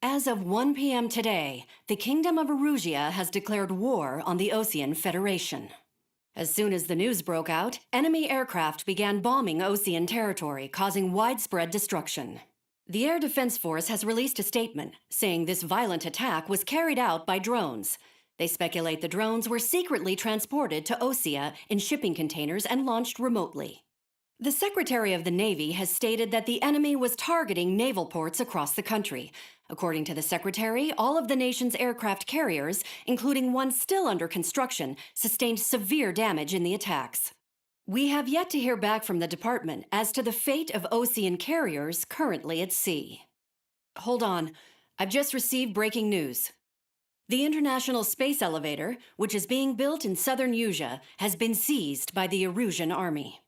As of 1 p.m. today, the Kingdom of Erusia has declared war on the Osean Federation. As soon as the news broke out, enemy aircraft began bombing Osean territory, causing widespread destruction. The Air Defense Force has released a statement saying this violent attack was carried out by drones. They speculate the drones were secretly transported to Osea in shipping containers and launched remotely. The Secretary of the Navy has stated that the enemy was targeting naval ports across the country. According to the Secretary, all of the nation's aircraft carriers, including one still under construction, sustained severe damage in the attacks. We have yet to hear back from the department as to the fate of Osean carriers currently at sea. Hold on, I've just received breaking news. The International Space Elevator, which is being built in southern Erusia, has been seized by the Erusian army.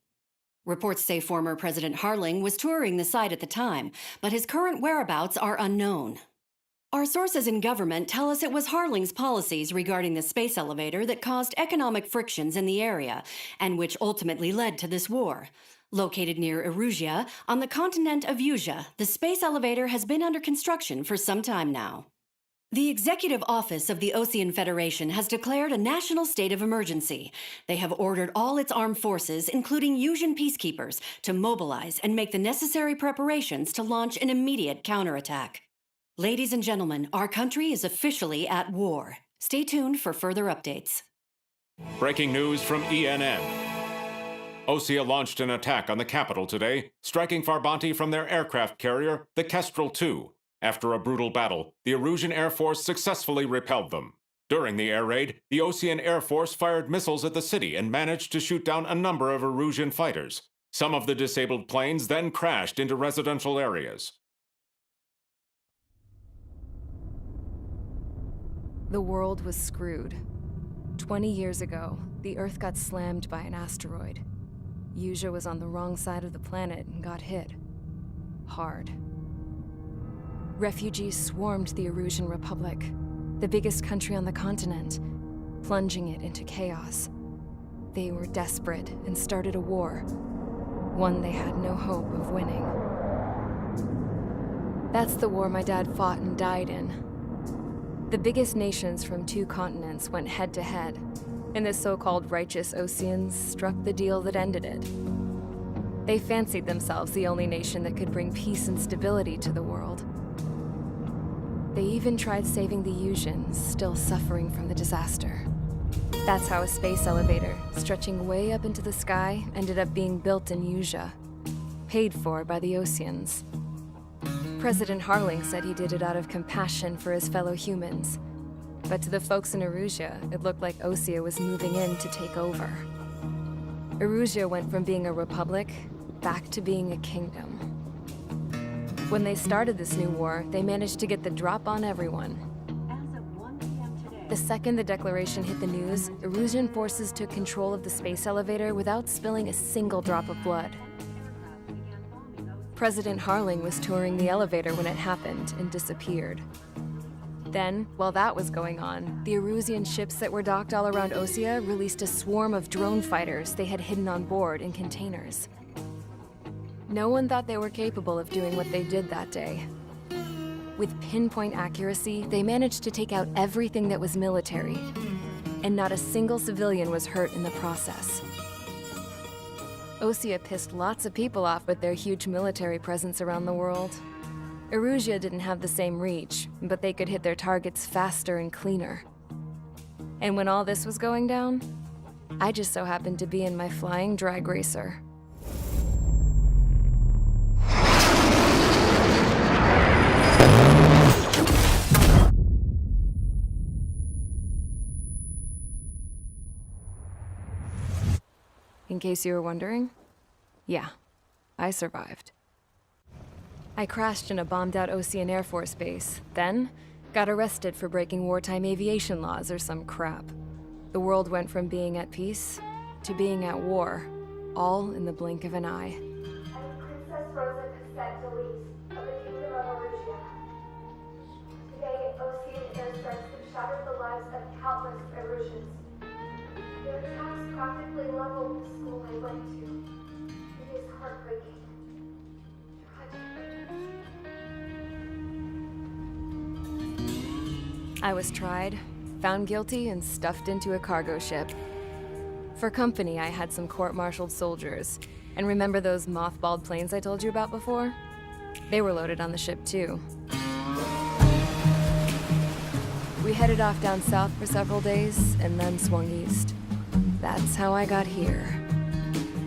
Reports say former President Harling was touring the site at the time, but his current whereabouts are unknown. Our sources in government tell us it was Harling's policies regarding the space elevator that caused economic frictions in the area, and which ultimately led to this war. Located near Erusia, on the continent of Erusia, the space elevator has been under construction for some time now. The Executive Office of the Osean Federation has declared a national state of emergency. They have ordered all its armed forces, including Erusian peacekeepers, to mobilize and make the necessary preparations to launch an immediate counterattack. Ladies and gentlemen, our country is officially at war. Stay tuned for further updates. Breaking news from ENN. Osea launched an attack on the capital today, striking Farbanti from their aircraft carrier, the Kestrel II. After a brutal battle, the Erusian Air Force successfully repelled them. During the air raid, the Osean Air Force fired missiles at the city and managed to shoot down a number of Erusian fighters. Some of the disabled planes then crashed into residential areas. The world was screwed. 20 years ago, the Earth got slammed by an asteroid. Erusia was on the wrong side of the planet and got hit. Hard. Refugees swarmed the Erusian Republic, the biggest country on the continent, plunging it into chaos. They were desperate and started a war, one they had no hope of winning. That's the war my dad fought and died in. The biggest nations from 2 continents went head-to-head, and the so-called righteous Oseans struck the deal that ended it. They fancied themselves the only nation that could bring peace and stability to the world. They even tried saving the Erusians, still suffering from the disaster. That's how a space elevator, stretching way up into the sky, ended up being built in Erusia, paid for by the Oseans. President Harling said he did it out of compassion for his fellow humans. But to the folks in Erusia, it looked like Osea was moving in to take over. Erusia went from being a republic back to being a kingdom. When they started this new war, they managed to get the drop on everyone. As of 1 p.m. today, The second the declaration hit the news, Erusian forces took control of the space elevator without spilling a single drop of blood. President Harling was touring the elevator when it happened and disappeared. Then, while that was going on, the Erusian ships that were docked all around Osea released a swarm of drone fighters they had hidden on board in containers. No one thought they were capable of doing what they did that day. With pinpoint accuracy, they managed to take out everything that was military, and not a single civilian was hurt in the process. Osea pissed lots of people off with their huge military presence around the world. Erusia didn't have the same reach, but they could hit their targets faster and cleaner. And when all this was going down, I just so happened to be in my flying drag racer. In case you were wondering, yeah, I survived. I crashed in a bombed-out Osean Air Force base, then got arrested for breaking wartime aviation laws or some crap. The world went from being at peace to being at war, all in the blink of an eye. I'm Princess Rosa Cassette Delise of the Kingdom of Erusia. Today, Osean airstrikes have shattered the lives of countless Erusians. Their attacks practically leveled the school I went to. It is heartbreaking. Tragic. I was tried, found guilty, and stuffed into a cargo ship. For company, I had some court-martialed soldiers. And remember those mothballed planes I told you about before? They were loaded on the ship, too. We headed off down south for several days, and then swung east. That's how I got here.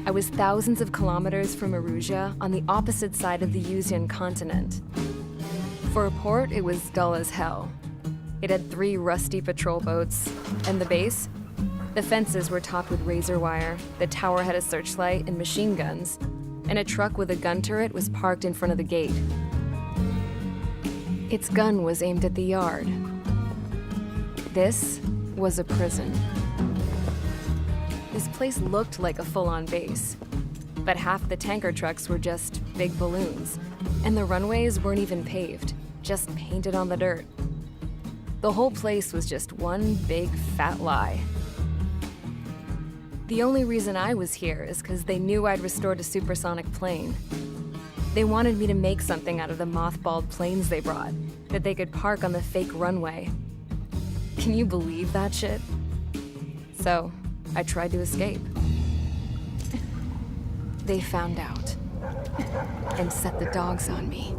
I was thousands of kilometers from Erusia, on the opposite side of the Yuzian continent. For a port, it was dull as hell. It had 3 rusty patrol boats, and the base? The fences were topped with razor wire, the tower had a searchlight and machine guns, and a truck with a gun turret was parked in front of the gate. Its gun was aimed at the yard. This was a prison. This place looked like a full-on base, but half the tanker trucks were just big balloons, and the runways weren't even paved, just painted on the dirt. The whole place was just one big fat lie. The only reason I was here is because they knew I'd restored a supersonic plane. They wanted me to make something out of the mothballed planes they brought, that they could park on the fake runway. Can you believe that shit? So, I tried to escape. They found out, and set the dogs on me.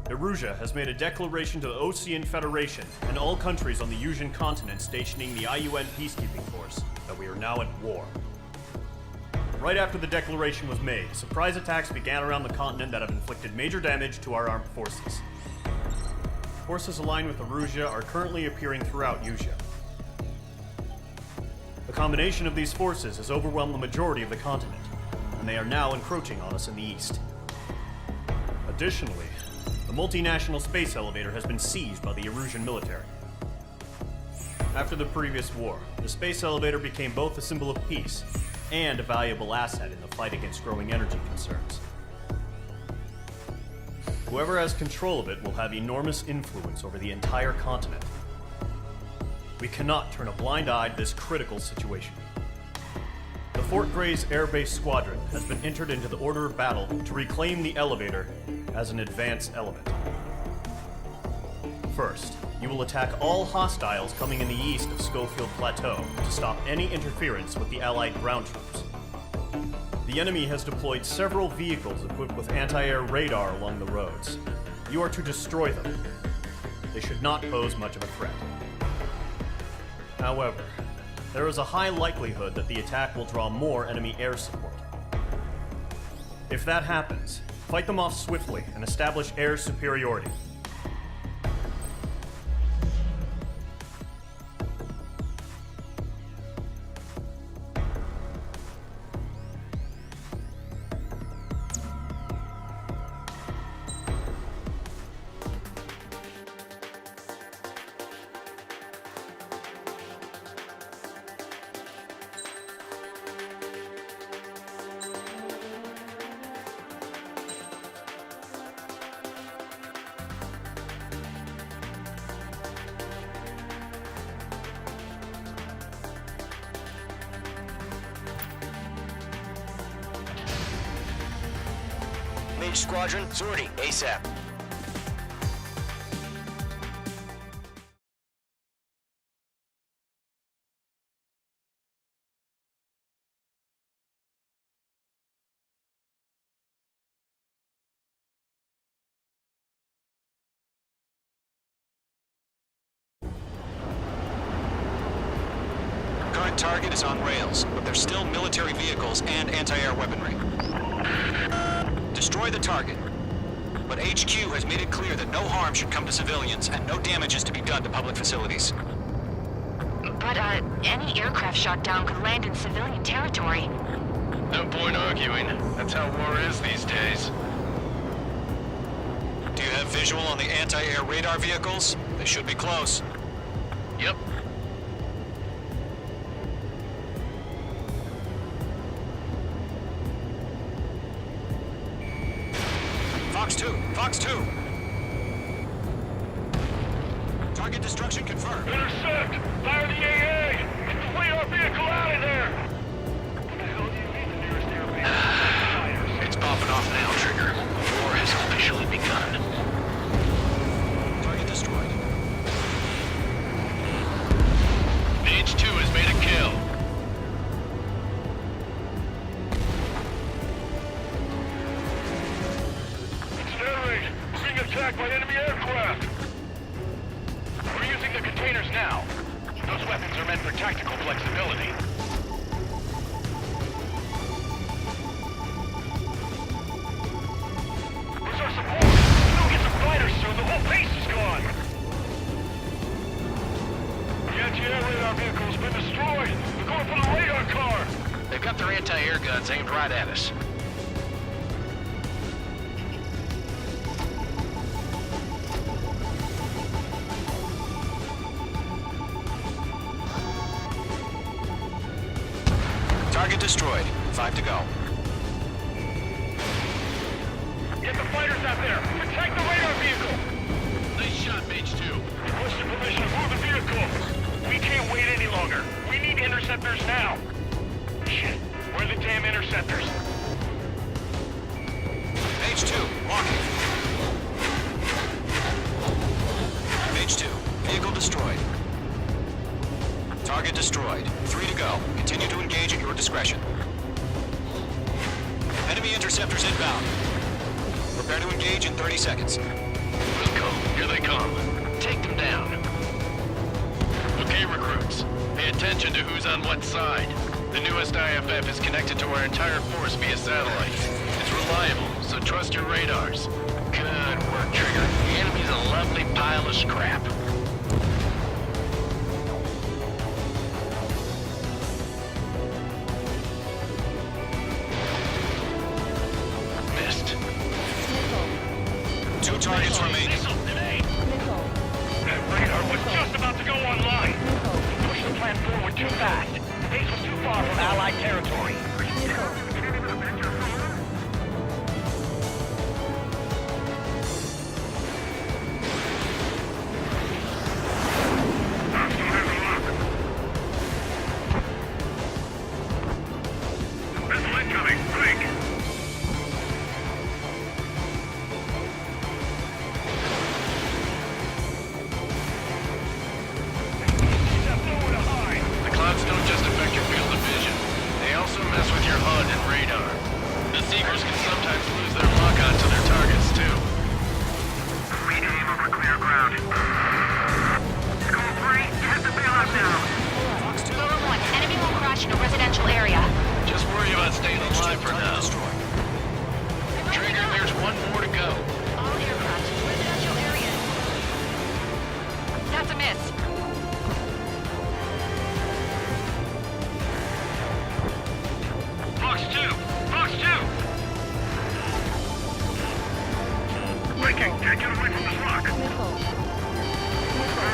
Erusia has made a declaration to the Ocean Federation and all countries on the Yuzian continent stationing the IUN peacekeeping force that we are now at war. Right after the declaration was made, surprise attacks began around the continent that have inflicted major damage to our armed forces. Forces aligned with Erusia are currently appearing throughout Yusia. The combination of these forces has overwhelmed the majority of the continent, and they are now encroaching on us in the east. Additionally, the multinational space elevator has been seized by the Erusian military. After the previous war, the space elevator became both a symbol of peace and a valuable asset in the fight against growing energy concerns. Whoever has control of it will have enormous influence over the entire continent. We cannot turn a blind eye to this critical situation. The Fort Gray's Air Base Squadron has been entered into the order of battle to reclaim the elevator as an advance element. First, you will attack all hostiles coming in the east of Schofield Plateau to stop any interference with the Allied ground troops. The enemy has deployed several vehicles equipped with anti-air radar along the roads. You are to destroy them. They should not pose much of a threat. However, there is a high likelihood that the attack will draw more enemy air support. If that happens, fight them off swiftly and establish air superiority. Mage Squadron, sortie, ASAP. Current target is on rails, but there's still military vehicles and anti-air weaponry. Destroy the target, but HQ has made it clear that no harm should come to civilians and no damage is to be done to public facilities. But, any aircraft shot down could land in civilian territory. No point arguing. That's how war is these days. Do you have visual on the anti-air radar vehicles? They should be close. Yep. Fox 2! Fox 2! Target destruction confirmed. Intercept! Fire the AA! Get the radar vehicle out of there! What the hell do you mean the nearest airbase? It's popping off now, Trigger. War has officially begun. Target destroyed. H2 has made a kill. Accelerate! We're being attacked by enemy aircraft! We're using the containers now. Those weapons are meant for tactical flexibility. Where's our support? We don't get some fighters soon, the whole base is gone! The anti-air radar vehicle's been destroyed! We're going for the radar car! They've got their anti-air guns aimed right at us. Target destroyed. 5 to go. Get the fighters out there! Protect the radar vehicle! Nice shot, H2. Requesting permission to move the vehicle. We can't wait any longer. We need interceptors now. Shit, where are the damn interceptors? H2, walking. H2, vehicle destroyed. Target destroyed. 3 to go. Continue to engage at your discretion. Enemy interceptors inbound. Prepare to engage in 30 seconds. Let's go. Here they come. Take them down. Okay, recruits. Pay attention to who's on what side. The newest IFF is connected to our entire force via satellite. It's reliable, so trust your radars. Good work, Trigger. The enemy's a lovely pile of scrap. Missed. Two targets remaining. That radar was just about to go online. Push the plan forward too fast. The base was too far from Allied territory. Missile incoming. Break. The clouds don't just affect your field of vision. They also mess with your HUD and radar. The Seekers can sometimes lose their lock onto their targets, too. We aim over clear ground. School 3, hit the bailout now. Lower 1, enemy will crash in a residential area. Just worry about staying alive for now. Trigger, there's one more to go. All aircraft, residential areas. That's a miss. Fox 2! Fox 2! Breaking! Can't get away from this rock! Move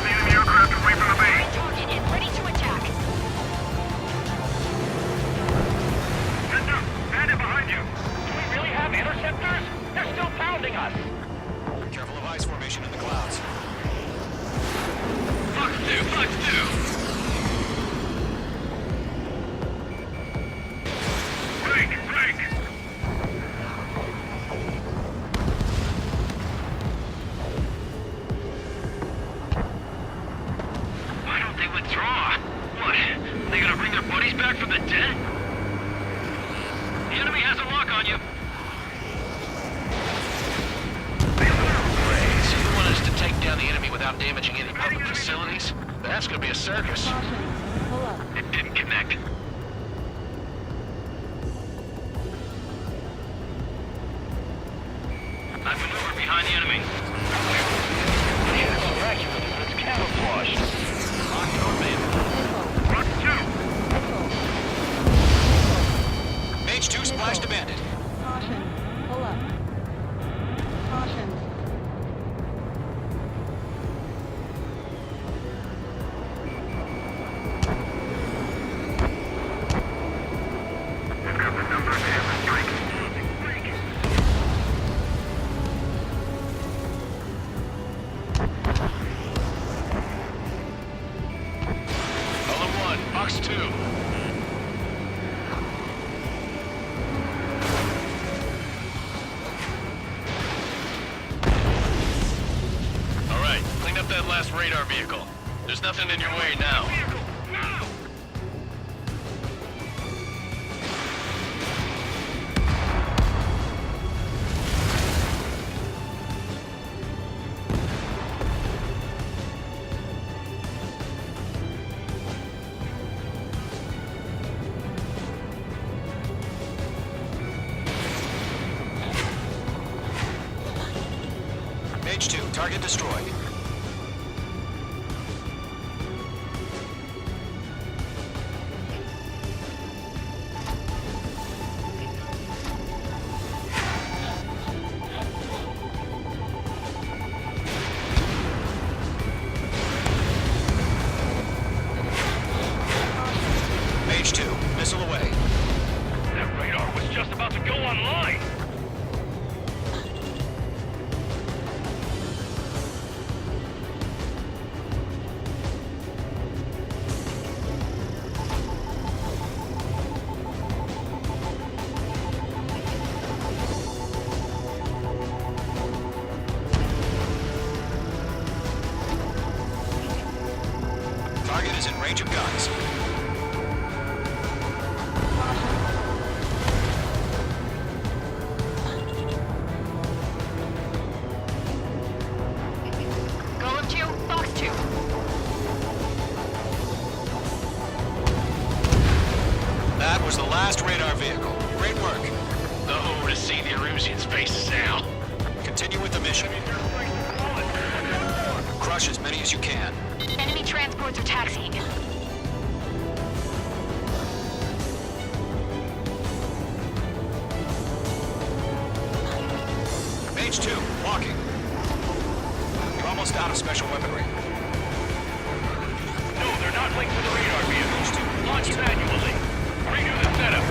the enemy aircraft away from the base! Target and ready to attack. Listen! Bandit behind you! Do we really have interceptors? They're still pounding us! Careful of ice formation in the clouds. Fox 2! Fox 2! Break! Break! Why don't they withdraw? What? They gonna bring their buddies back from the dead? The enemy has a lock on you. So you want us to take down the enemy without damaging any public facilities? That's gonna be a circus. It didn't connect. I maneuver behind the enemy. It's miraculous, but it's camouflaged. Locked on, man. Rock 2! H2 splashed a bandit. Caution. Pull up. Caution. We've got the number of damage break. radar vehicle. There's nothing in your way now. Page 2, target destroyed. Page 2, missile away. That radar was just about to go online. Target is in range of guns. Golem 2, Fox 2. That was the last radar vehicle. Great work. Oh, to see the Erusians' faces now. Continue with the mission. Crush as many as you can. Enemy transports are taxiing. Page 2, walking. You're almost out of special weaponry. No, they're not linked to the radar vehicles. Launch manually. Redo the setup.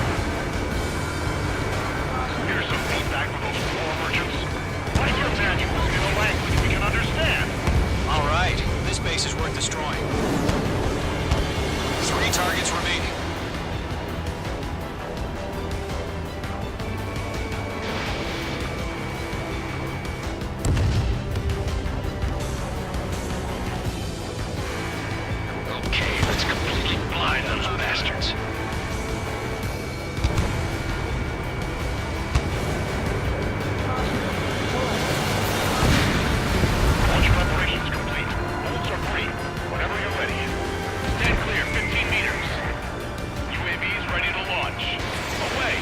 Here's some feedback for those floor merchants. Write your manuals in a language we can understand. All right, this base is worth destroying. 3 targets remaining. Okay, let's completely blind those bastards. Launch preparations complete. Bolts are free. Whenever you're ready. Stand clear, 15 meters. UAVs ready to launch. Away!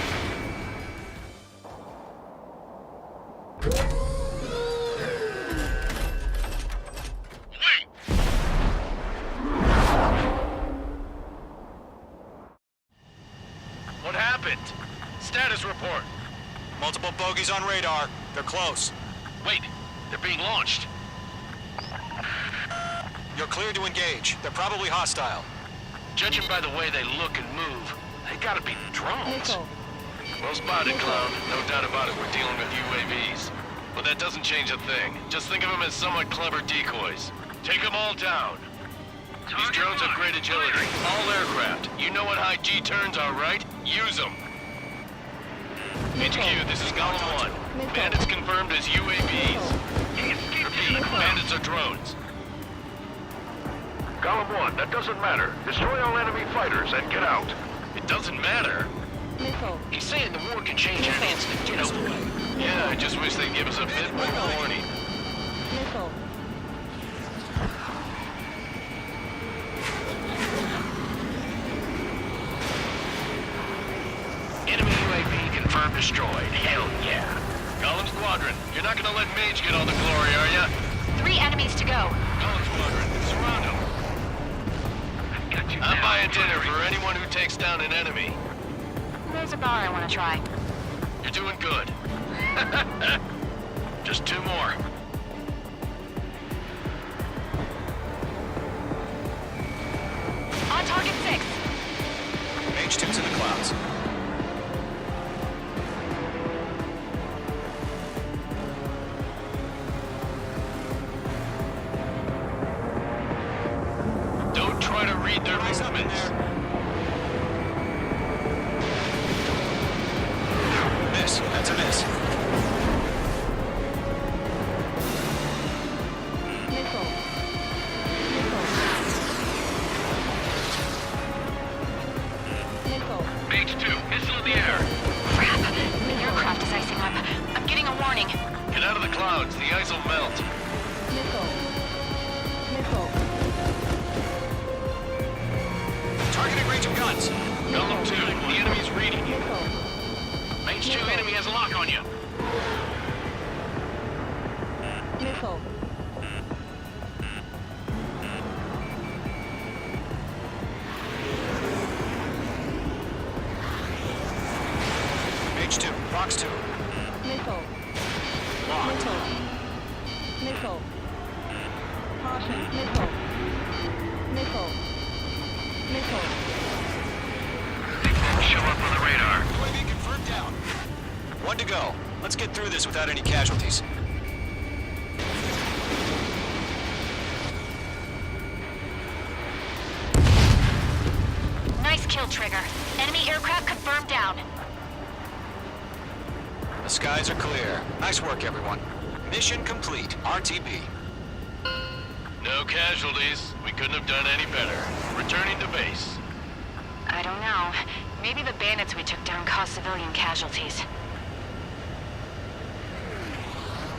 Wait! What happened? Status report. Multiple bogeys on radar. They're close. Wait, they're being launched. You're clear to engage. They're probably hostile. Judging by the way they look and move, they gotta be drones. Nickel. Well spotted, Clown. No doubt about it, we're dealing with UAVs. But that doesn't change a thing. Just think of them as somewhat clever decoys. Take them all down. These drones have great agility. All aircraft. You know what high G turns are, right? Use them. HQ, this is Golem 1. Bandits confirmed as UAVs. Repeat, bandits are drones. Golem 1, that doesn't matter. Destroy all enemy fighters and get out. It doesn't matter? Nickel. He's saying the war can change hands, you know. Yeah, I just wish they'd give us a bit more warning. Nickel. Enemy UAV confirmed destroyed. Hell yeah. Golem Squadron, you're not gonna let Mage get all the glory, are ya? 3 enemies to go. Golem Squadron, surround him. I'm buying dinner for anyone who takes down an enemy. There's a bar I want to try. You're doing good. Just 2 more. On target 6. Page 2's in the clouds. Don't try to read their movements. Miss. That's a miss. Nickel. out of the clouds. The ice will melt. Missile. Missile. Targeting range of guns. Golem 2, the enemy's reading you. Missile. H2 enemy has a lock on you. Missile. H2, box 2. Missile. Locked. Missile. Missile. Caution. Missile. Missile. Missile. Show up on the radar. UAV confirmed down. One to go. Let's get through this without any casualties. Nice kill, Trigger. Enemy aircraft confirmed down. The skies are clear. Nice work, everyone. Mission complete. RTB. No casualties. We couldn't have done any better. Returning to base. I don't know. Maybe the bandits we took down caused civilian casualties.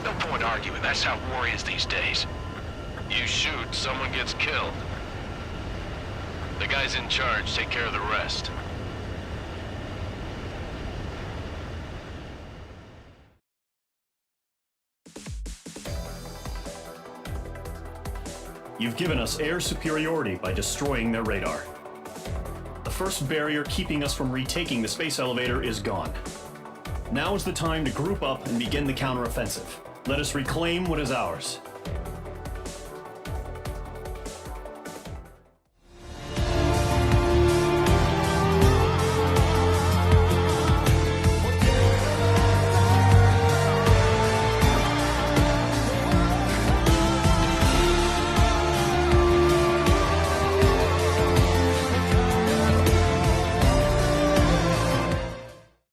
No point arguing. That's how war is these days. You shoot, someone gets killed. The guys in charge take care of the rest. You've given us air superiority by destroying their radar. The first barrier keeping us from retaking the space elevator is gone. Now is the time to group up and begin the counteroffensive. Let us reclaim what is ours.